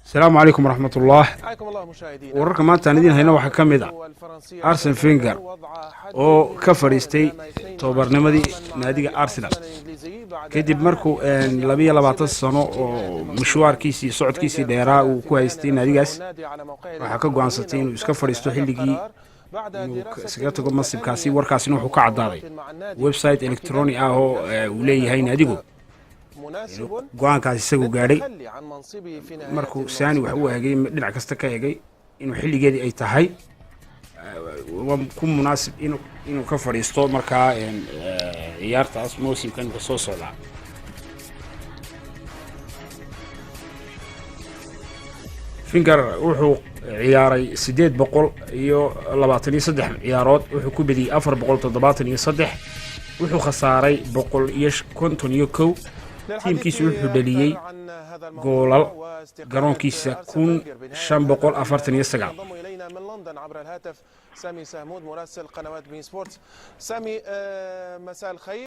السلام عليكم ورحمة الله. حياكم الله مشاهدينا. wararka maanta aan idin hayno waxaa ka mid ah Arsene Wenger oo ka fariistay tababarnimadii naadiga Arsenal kadib markuu 22 sano oo mashwaarkiisii socodkiisii dheeraa uu ku haystay naadigaas waxa ka go'aansatay inuu iska fariisto xilligii iskaga tago mas'ibkaasi warkaasina wuxuu ka cadaaday website electronic ah oo uu leeyahay naadigu go'aankaas isagu gaadhay markuu saani wax uu eegay dhinac kasta ka eegay inuu xilligeedii ay tahay ku munaasib inuu ka fadhiisto markaa ciyaartaas muusimkan ka soo socda Wenger wuxuu ciyaaray 823 ciyaarood wuxuu ku badiyay 473 wuxuu khasaaray 151 tiimkiisu wuxuu dhaliyay goolal garoonkiisa 1549 من لندن عبر الهاتف سامي سهمود مراسل قنوات بين سبورتس. سامي مساء الخير.